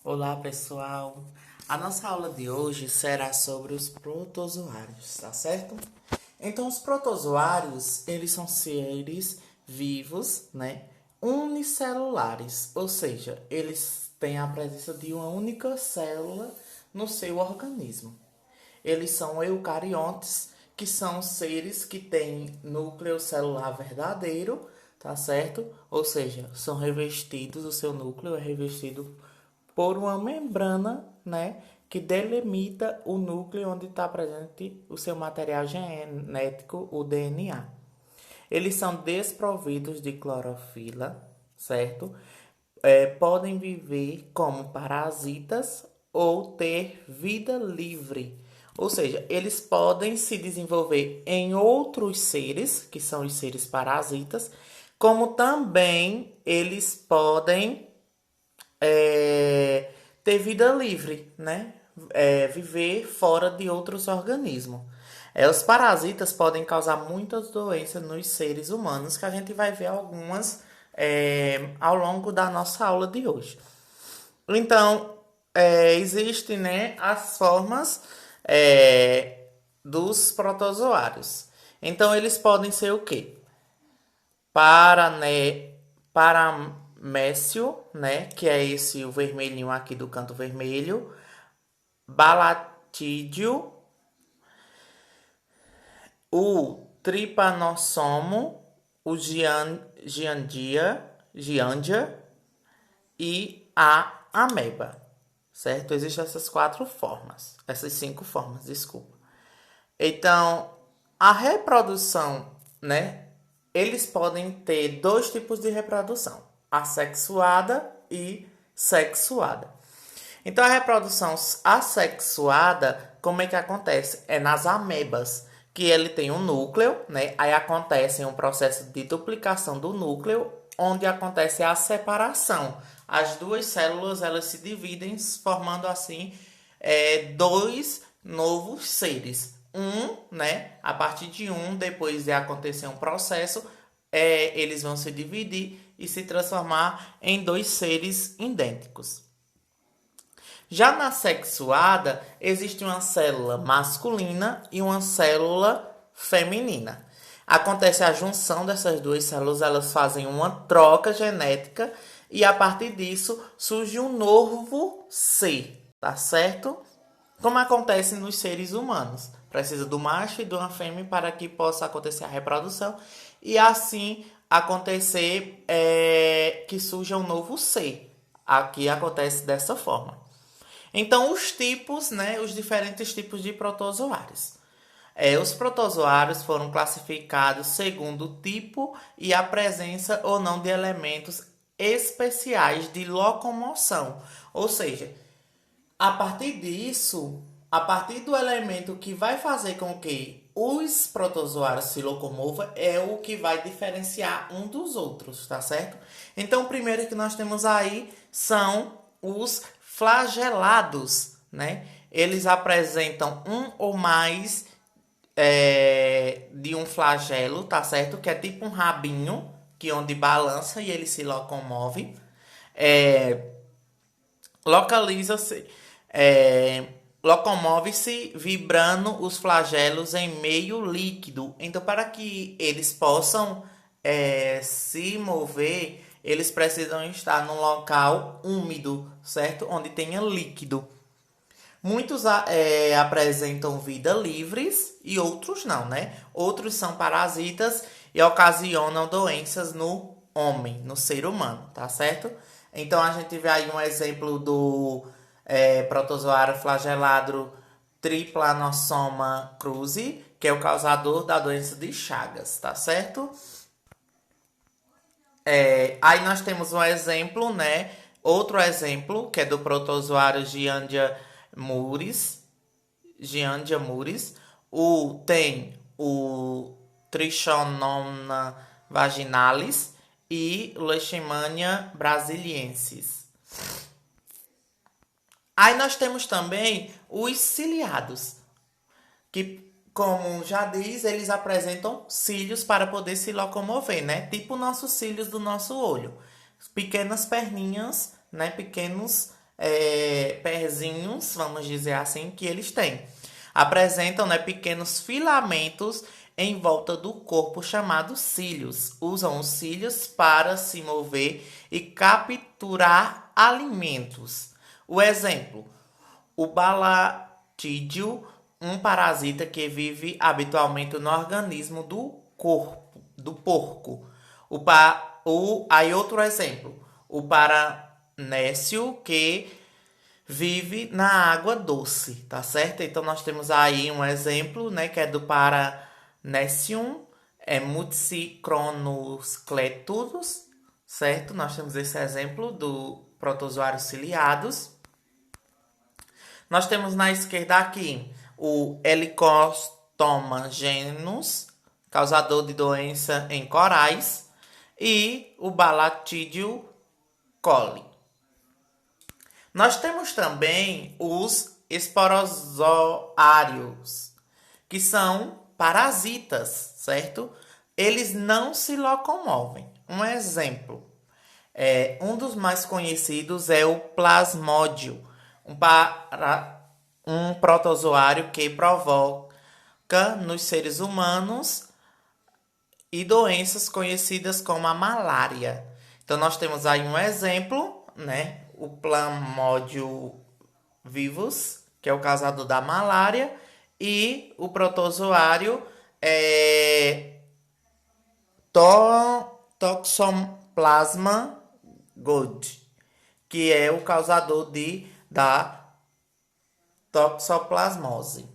Olá, pessoal. A nossa aula de hoje será sobre os protozoários, tá certo? Então, os protozoários, eles são seres vivos, né? Unicelulares, ou seja, eles têm a presença de uma única célula no seu organismo. Eles são eucariontes, que são seres que têm núcleo celular verdadeiro, tá certo? Ou seja, são revestidos, o seu núcleo é revestido por uma membrana, né, que delimita o núcleo onde está presente o seu material genético, o DNA. Eles são desprovidos de clorofila, certo? Podem viver como parasitas ou ter vida livre. Ou seja, eles podem se desenvolver em outros seres, que são os seres parasitas, como também eles podem ter vida livre, né? Viver fora de outros organismos. Os parasitas podem causar muitas doenças nos seres humanos, que a gente vai ver algumas ao longo da nossa aula de hoje. Então, existem, né, as formas dos protozoários. Então, eles podem ser o quê? Paramécio, né? Que é esse o vermelhinho aqui do canto vermelho. Balatídeo, o tripanossomo, o giandia e a ameba, certo? Existem essas quatro formas, essas cinco formas, desculpa. Então, a reprodução, né? Eles podem ter dois tipos de reprodução: assexuada e sexuada. Então, a reprodução assexuada, como é que acontece? É nas amebas, que ele tem um núcleo, né? Aí acontece um processo de duplicação do núcleo, onde acontece a separação. As duas células, elas se dividem, formando assim dois novos seres. Né? A partir de depois de acontecer um processo, eles vão se dividir e se transformar em dois seres idênticos. Já na sexuada, existe uma célula masculina e uma célula feminina. Acontece a junção dessas duas células, elas fazem uma troca genética e a partir disso surge um novo ser, tá certo? Como acontece nos seres humanos. Precisa do macho e de uma fêmea para que possa acontecer a reprodução e assim acontecer que surja um novo ser. Aqui acontece dessa forma. Então, os tipos, né, os diferentes tipos de protozoários. Os protozoários foram classificados segundo o tipo e a presença ou não de elementos especiais de locomoção. Ou seja, a partir disso, a partir do elemento que vai fazer com que os protozoários se locomovam é o que vai diferenciar um dos outros, tá certo? Então, o primeiro que nós temos aí são os flagelados, né? Eles apresentam um ou mais de um flagelo, tá certo? Que é tipo um rabinho, que onde balança e ele se locomove. É, localiza-se, locomove-se vibrando os flagelos em meio líquido. Então, para que eles possam se mover, eles precisam estar num local úmido, certo? Onde tenha líquido. Muitos apresentam vida livres e outros não, né? Outros são parasitas e ocasionam doenças no homem, no ser humano, tá certo? Então a gente vê aí um exemplo do protozoário flagelado Trypanosoma cruzi, que é o causador da doença de Chagas, tá certo? Aí nós temos um exemplo, né? Outro exemplo, que é do protozoário Giandia muris. Tem o Trichonoma vaginalis e Leishmania brasiliensis. Aí nós temos também os ciliados, que, como já diz, eles apresentam cílios para poder se locomover, né? Tipo nossos cílios do nosso olho. Pequenas perninhas, né? Pequenos pezinhos, vamos dizer assim, que eles têm. Apresentam, né, pequenos filamentos em volta do corpo chamados cílios. Usam os cílios para se mover e capturar alimentos. O exemplo, o balatídeo, um parasita que vive habitualmente no organismo do corpo, do porco. Aí outro exemplo, o paranécio que vive na água doce, tá certo? Então nós temos aí um exemplo, né, que é do Paranecium, Muxicronoscletus, certo? Nós temos esse exemplo do protozoários ciliados. Nós temos na esquerda aqui o Helicostoma genus, causador de doença em corais, e o Balatídeo coli. Nós temos também os esporozoários, que são parasitas, certo? Eles não se locomovem. Um exemplo, um dos mais conhecidos é o plasmódio, um protozoário que provoca nos seres humanos e doenças conhecidas como a malária. Então nós temos aí um exemplo, né? O Plasmodium vivus, que é o causador da malária, e o protozoário Toxoplasma gold, que é o causador da toxoplasmose.